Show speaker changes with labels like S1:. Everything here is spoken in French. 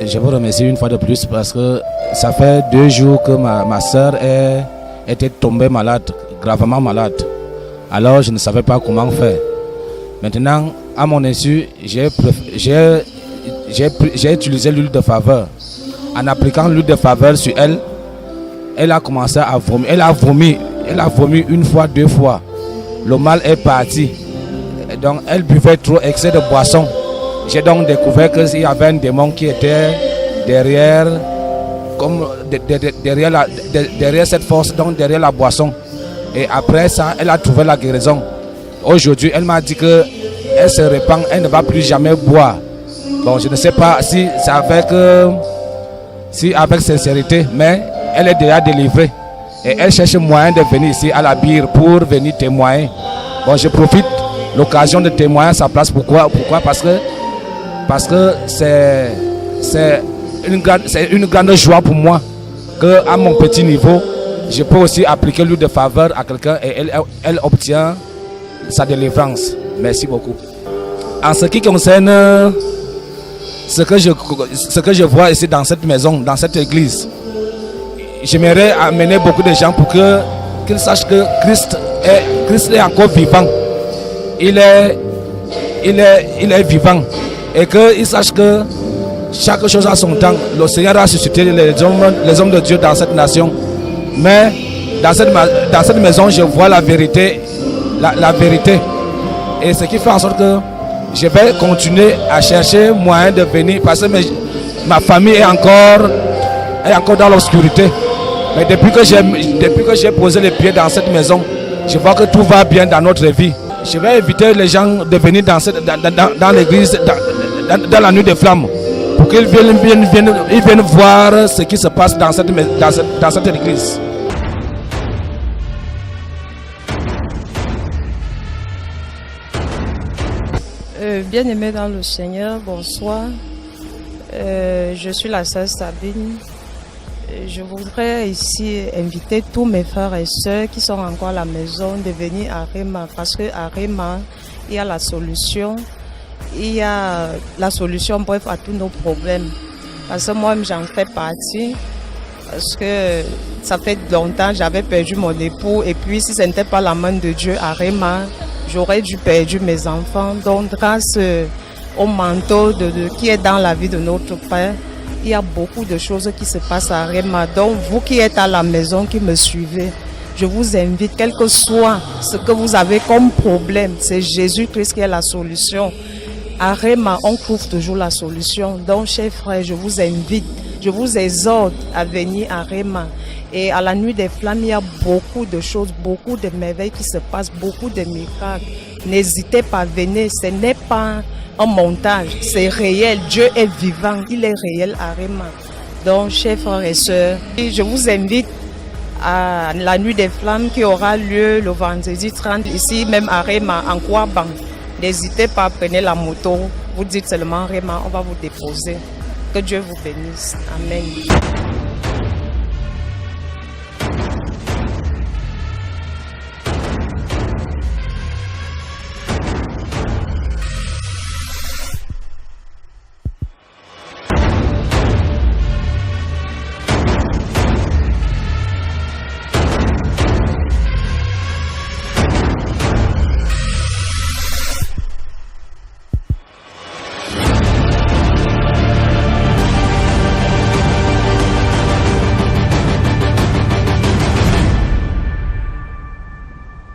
S1: Je vous remercie une fois de plus parce que ça fait 2 jours que ma soeur était tombée malade, gravement malade. Alors je ne savais pas comment faire. Maintenant, à mon insu, j'ai utilisé l'huile de faveur. En appliquant l'huile de faveur sur elle, elle a commencé à vomir. Elle a vomi 1 fois, 2 fois. Le mal est parti. Donc elle buvait trop excès de boisson. J'ai donc découvert qu'il y avait un démon qui était derrière cette force, donc derrière la boisson. Et après ça, elle a trouvé la guérison. Aujourd'hui, elle m'a dit qu'elle se répand, elle ne va plus jamais boire. Bon, je ne sais pas si c'est avec sincérité, mais elle est déjà délivrée. Et elle cherche moyen de venir ici à la Bire pour venir témoigner. Bon, je profite de l'occasion de témoigner à sa place. Pourquoi? Parce que c'est une grande joie pour moi qu'à mon petit niveau, je peux aussi appliquer l'huile de faveur à quelqu'un et elle obtient sa délivrance. Merci beaucoup. En ce qui concerne ce que je vois ici dans cette maison, dans cette église, j'aimerais amener beaucoup de gens pour qu'ils sachent que Christ est encore vivant. Il est vivant. Et qu'ils sachent que chaque chose a son temps. Le Seigneur a suscité les hommes de Dieu dans cette nation. Mais dans cette maison, je vois la vérité. La vérité. Et ce qui fait en sorte que je vais continuer à chercher moyen de venir. Parce que ma famille est encore dans l'obscurité. Mais depuis que j'ai posé les pieds dans cette maison, je vois que tout va bien dans notre vie. Je vais inviter les gens de venir dans l'église, dans la nuit des flammes, pour qu'ils viennent voir ce qui se passe dans cette église.
S2: Bien-aimés dans le Seigneur, bonsoir. Je suis la sœur Sabine. Je voudrais ici inviter tous mes frères et sœurs qui sont encore à la maison de venir à Rema, parce qu'à Rema, il y a la solution. Il y a la solution, bref, à tous nos problèmes. Parce que moi, j'en fais partie. Parce que ça fait longtemps, j'avais perdu mon époux. Et puis, si ce n'était pas la main de Dieu à Rema, j'aurais dû perdre mes enfants. Donc, grâce au manteau qui est dans la vie de notre Père, il y a beaucoup de choses qui se passent à Rema. Donc, vous qui êtes à la maison, qui me suivez, je vous invite, quel que soit ce que vous avez comme problème, c'est Jésus-Christ qui est la solution. À Rema, on trouve toujours la solution. Donc, chers frères, je vous invite, je vous exhorte à venir à Rema. Et à la nuit des flammes, il y a beaucoup de choses, beaucoup de merveilles qui se passent, beaucoup de miracles. N'hésitez pas à venir, ce n'est pas un montage, c'est réel. Dieu est vivant, il est réel à Rema. Donc, chers frères et sœurs, je vous invite à la nuit des flammes qui aura lieu le vendredi 30 ici, même à Rema, en Kouaban. N'hésitez pas à prendre la moto, vous dites seulement Rema, on va vous déposer. Que Dieu vous bénisse. Amen.